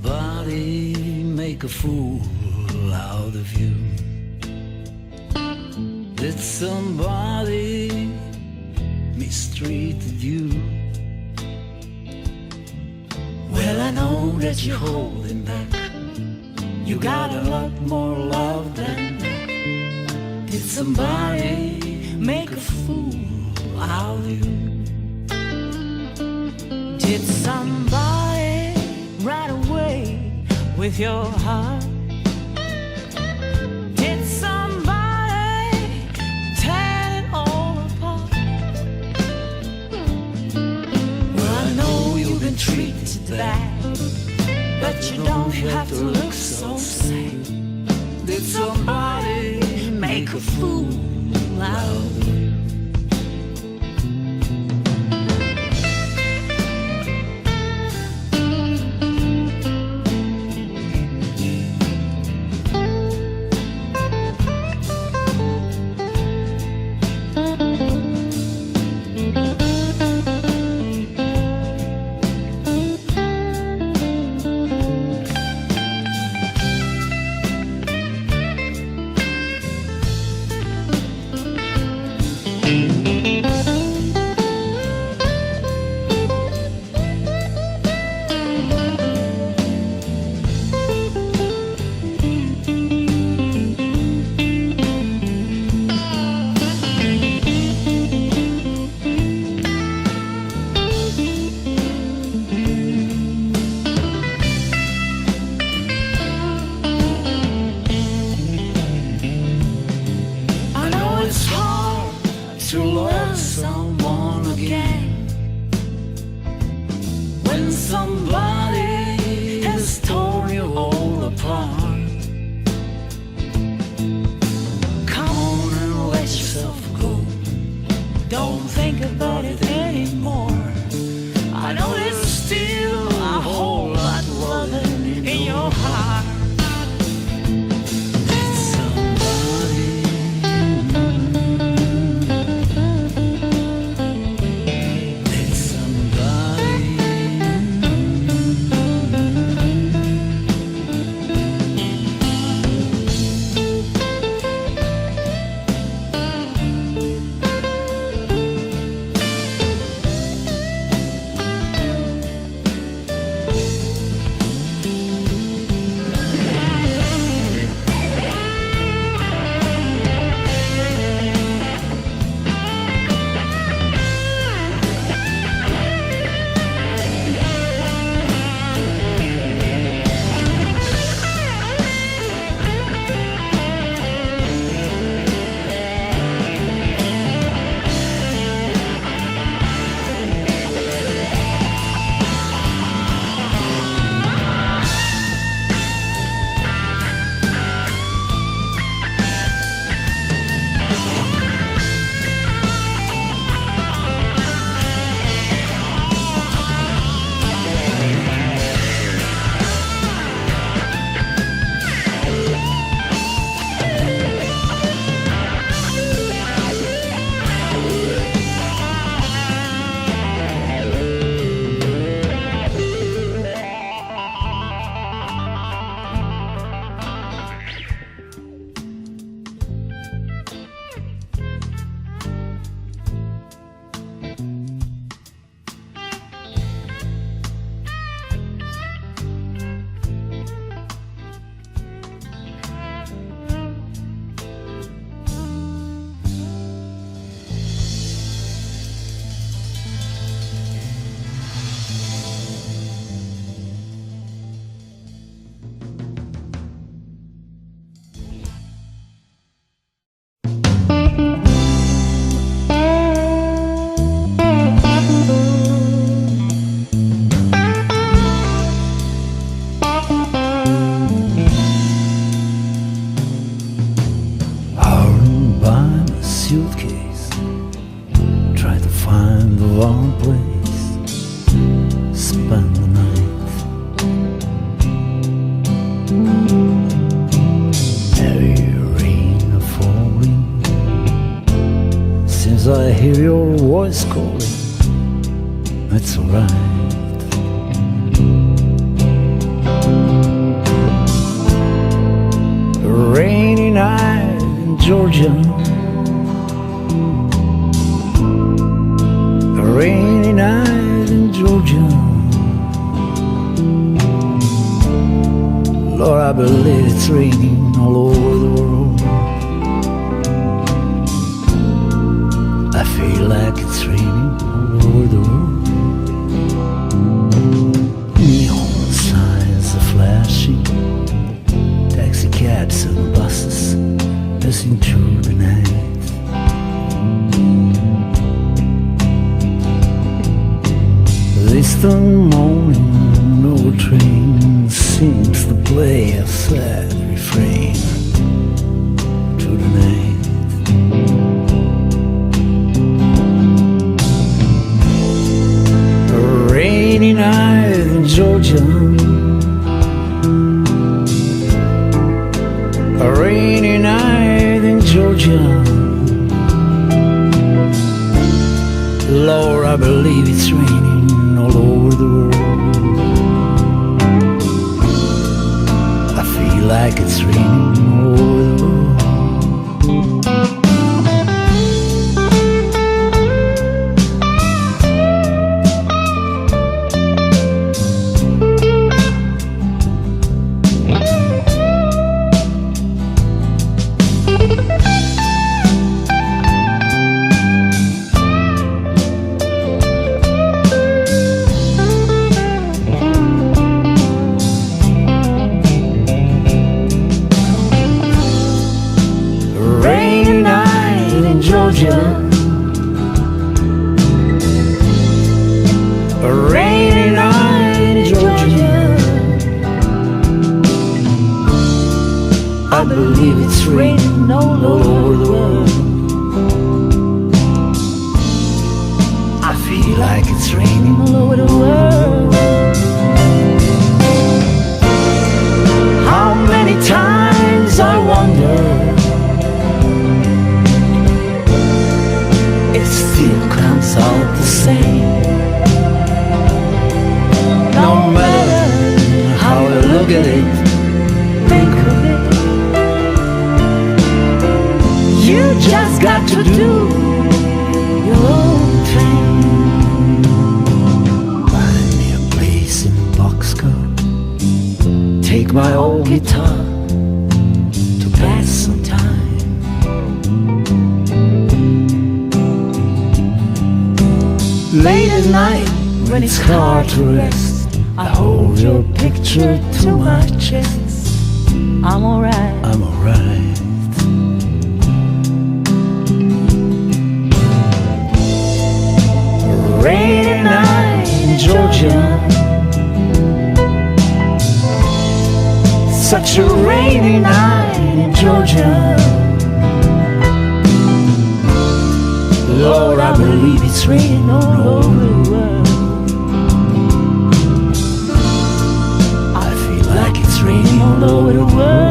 somebody make a fool out of you? Did somebody mistreated you? Well, I know that you're holding back. You got a lot more love than that. Did somebody make a fool out of you? Did somebody run away with your heart? Did somebody tear it all apart? Well, I know you've been treated bad, but you don't have to look so sad. Did somebody make a fool out of you? hear your voice calling, it's alright. Georgia, a rainy night in Georgia. Lord, I believe it's raining all over the world. I feel like it's raining all over the world. Neon signs are flashing, taxi cabs and buses passing through the night. Distant morning, no train seems to play a sad refrain through the night. A rainy night in Georgia, a rainy night in Georgia. Lord, I believe it's raining all over the world. I feel like it's raining all over the world. A rainy night in Georgia. I believe it's raining all over the world. I feel like it's raining all over the world. How many times I wonder, it still comes out the same. No matter how I look at it, think of it, you just got to do your own thing. Find me a place in Boxcar, take my old guitar to pass some time. Late at night, when it's hard to rest, I hold your picture to my chest. I'm alright, I'm alright. A rainy night in Georgia, such a rainy night in Georgia. Lord, I believe it's raining all over the world. I feel like it's raining all over the world.